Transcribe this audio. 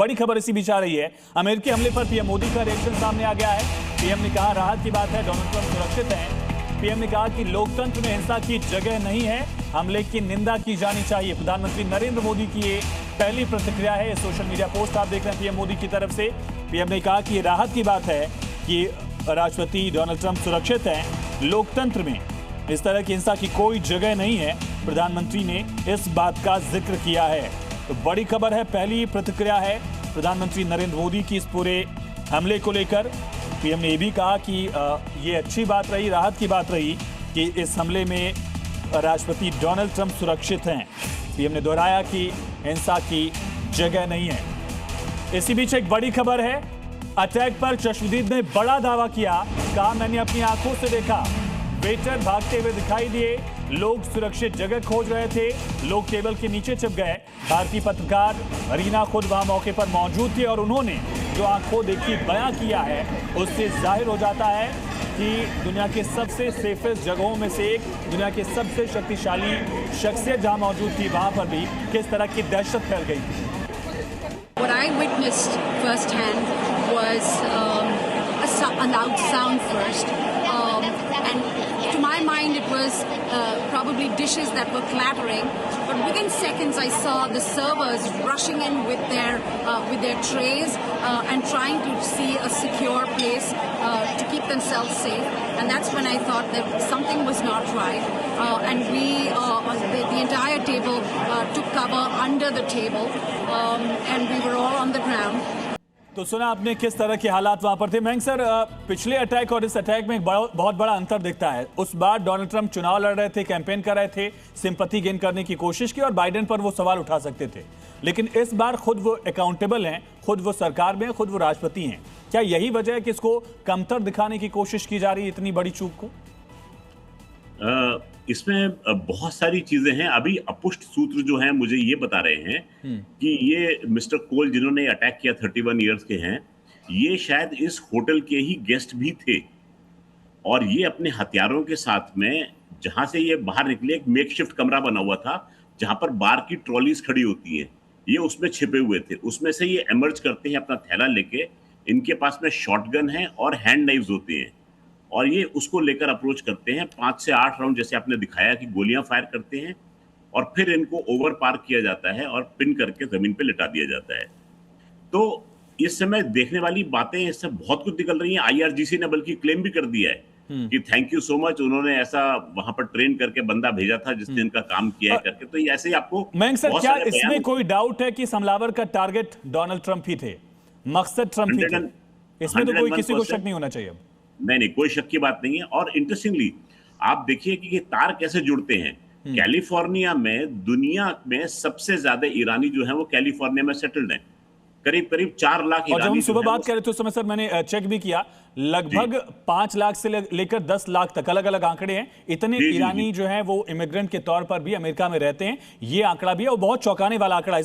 बड़ी खबर इसी बीच आ रही है। अमेरिकी हमले पर पीएम मोदी का रिएक्शन सामने आ गया है। पीएम ने कहा राहत की बात है, डोनाल्ड ट्रंप सुरक्षित हैं। पीएम ने कहा कि लोकतंत्र में हिंसा की जगह नहीं है, हमले की निंदा की जानी चाहिए। प्रधानमंत्री नरेंद्र मोदी की ये पहली प्रतिक्रिया है। सोशल मीडिया पोस्ट आप देख रहे हैं पीएम मोदी की तरफ से। पीएम ने कहा कि ये राहत की बात है कि राष्ट्रपति डोनाल्ड ट्रंप सुरक्षित हैं, लोकतंत्र में इस तरह की हिंसा की कोई जगह नहीं है। प्रधानमंत्री ने इस बात का जिक्र किया है। तो बड़ी खबर है, पहली प्रतिक्रिया है प्रधानमंत्री नरेंद्र मोदी की इस पूरे हमले को लेकर। पीएम ने भी कहा कि ये अच्छी बात रही, राहत की बात रही कि इस हमले में राष्ट्रपति डोनाल्ड ट्रंप सुरक्षित हैं। पीएम ने दोहराया कि हिंसा की जगह नहीं है। इसी बीच एक बड़ी खबर है, अटैक पर चश्मदीद ने बड़ा दावा किया। कहा मैंने अपनी आंखों से देखा, वेटर भागते हुए दिखाई दिए, लोग सुरक्षित जगह खोज रहे थे, लोग टेबल के नीचे छिप गए। भारतीय पत्रकार रीना खुद वहां मौके पर मौजूद थी और उन्होंने जो आंखों देखी बयां किया है उससे जाहिर हो जाता है कि दुनिया के सबसे सेफेस्ट जगहों में से एक, दुनिया के सबसे शक्तिशाली शख्सियत जहां मौजूद थी वहां पर भी किस तरह की दहशत फैल गई थी। What I witnessed firsthand was a loud sound first, and to my mind it was probably dishes that were clattering. But within seconds, I saw the servers rushing in with their trays and trying to see a secure place to keep themselves safe. And that's when I thought that something was not right. And the entire table took cover under the table, and we were all on the ground. तो सुना आपने किस तरह के हालात वहां पर थे। मयंक सर, पिछले अटैक और इस अटैक में एक बहुत बड़ा अंतर दिखता है। उस बार डोनाल्ड ट्रंप चुनाव लड़ रहे थे, कैंपेन कर रहे थे, सिंपैथी गेन करने की कोशिश की और बाइडेन पर वो सवाल उठा सकते थे। लेकिन इस बार खुद वो अकाउंटेबल हैं, खुद वो सरकार में, खुद वो राष्ट्रपति हैं। क्या यही वजह है कि इसको कमतर दिखाने की कोशिश की जा रही है, इतनी बड़ी चूक को? इसमें बहुत सारी चीजें हैं। अभी अपुष्ट सूत्र जो हैं मुझे ये बता रहे हैं कि ये मिस्टर कोल जिन्होंने अटैक किया 31 इयर्स के हैं, ये शायद इस होटल के ही गेस्ट भी थे और ये अपने हथियारों के साथ में जहां से ये बाहर निकले, एक मेकशिफ्ट कमरा बना हुआ था जहां पर बार की ट्रॉलीज खड़ी होती हैं, ये उसमें छिपे हुए थे। उसमें से ये एमर्ज करते हैं अपना थैला लेके। इनके पास में शॉटगन है और हैंड नाइव्स होते हैं और ये उसको लेकर अप्रोच करते हैं। 5 से 8 राउंड जैसे आपने दिखाया कि गोलियां फायर करते हैं और फिर इनको ओवर पार्क किया जाता है और पिन करके जमीन पे लिटा दिया जाता है। तो इस समय देखने वाली बातें इससे बहुत कुछ निकल रही हैं। आईआरजीसी ने बल्कि क्लेम भी कर दिया है कि थैंक यू सो मच, उन्होंने ऐसा वहां पर ट्रेन करके बंदा भेजा था जिसने इनका काम किया है करके। तो ऐसे ही आपको मयंक सर, क्या इसमें कोई डाउट है कि हमलावर का टारगेट डोनाल्ड ट्रंप ही थे, मकसद ट्रंप ही थे? इसमें तो कोई किसी को शक नहीं होना चाहिए। नहीं, कोई शक की बात नहीं है। और इंटरेस्टिंगली आप देखिए कि ये तार कैसे जुड़ते हैं। कैलिफोर्निया में दुनिया में सबसे ज्यादा ईरानी जो है वो कैलिफोर्निया में सेटल्ड हैं। करीब 4 लाख ईरानी। और जब हम सुबह बात कर रहे थे उस समय सर मैंने चेक भी किया, लगभग 5 लाख से लेकर 10 लाख तक अलग अलग आंकड़े हैं। इतने ईरानी जो हैं वो इमिग्रेंट के तौर पर भी अमेरिका में रहते हैं, ये आंकड़ा भी है और बहुत चौंकाने वाला आंकड़ा है।